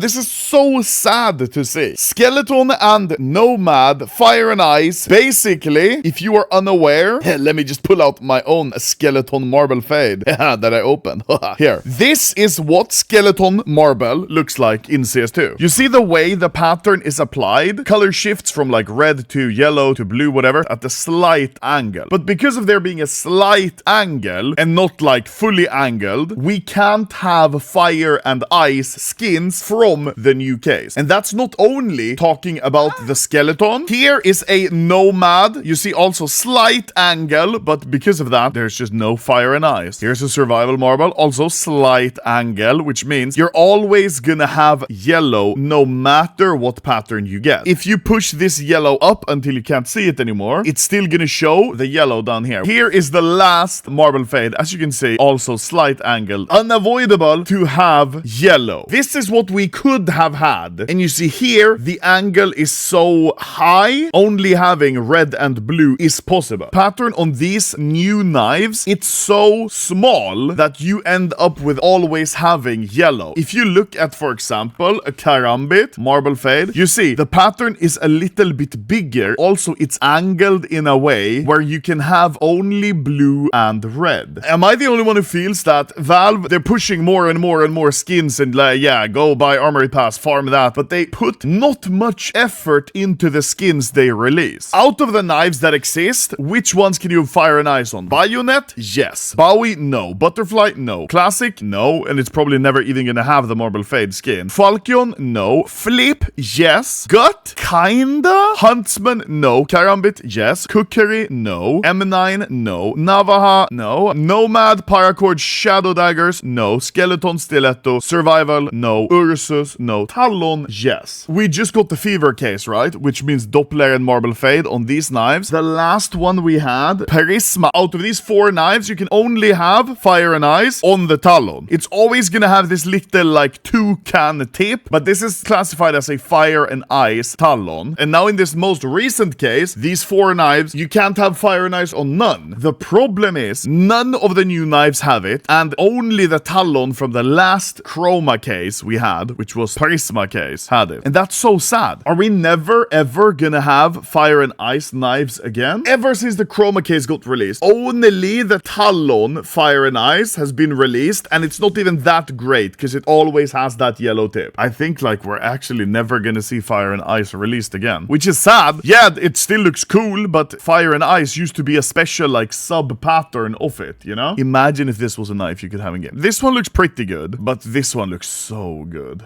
This is so sad to see. Skeleton and Nomad, Fire and Ice. Basically, if you are unaware, let me just pull out my own Skeleton Marble Fade that I opened. Here. This is what Skeleton Marble looks like in CS2. You see the way the pattern is applied? Color shifts from like red to yellow to blue, whatever, at a slight angle. But because of there being a slight angle and not like fully angled, we can't have Fire and Ice skins from the new case. And that's not only talking about the skeleton. Here is a Nomad. You see also slight angle, but because of that, there's just no Fire and Ice. Here's a survival marble, also slight angle, which means you're always gonna have yellow no matter what pattern you get. If you push this yellow up until you can't see it anymore, it's still gonna show the yellow down here. Here is the last marble fade. As you can see, also slight angle. Unavoidable to have yellow. This is what we could have had. And you see here, the angle is so high, only having red and blue is possible. Pattern on these new knives, it's so small that you end up with always having yellow. If you look at, for example, a Karambit marble fade, you see the pattern is a little bit bigger. Also, it's angled in a way where you can have only blue and red. Am I the only one who feels that Valve, they're pushing more and more and more skins and like, yeah, go buy Armory Pass, farm that, but they put not much effort into the skins they release. Out of the knives that exist, which ones can you have Fire and Ice on? Bayonet? Yes. Bowie? No. Butterfly? No. Classic? No. And it's probably never even gonna have the Marble Fade skin. Falcon? No. Flip? Yes. Gut? Kinda. Huntsman? No. Karambit? Yes. Cookery? No. M9? No. Navaja? No. Nomad? Paracord? Shadow Daggers? No. Skeleton? Stiletto? Survival? No. Ursus? No. Talon? Yes. We just got the Fever case, right? Which means Doppler and Marble Fade on these knives. The last one we had, Perisma. Out of these 4 knives, you can only have Fire and Ice on the Talon. It's always gonna have this little like toucan tip, but this is classified as a Fire and Ice Talon. And now in this most recent case, these 4 knives, you can't have Fire and Ice on none. The problem is, none of the new knives have it, and only the Talon from the last Chroma case we had, which was Prisma case, had it. And that's so sad. Are we never ever gonna have Fire and Ice knives again? Ever since the Chroma case got released, only the Talon Fire and Ice has been released, and it's not even that great because it always has that yellow tip. I think like we're actually never gonna see Fire and Ice released again, which is sad. Yeah, it still looks cool, but Fire and Ice used to be a special like sub pattern of it, you know? Imagine if this was a knife you could have in game. This one looks pretty good, but this one looks so good.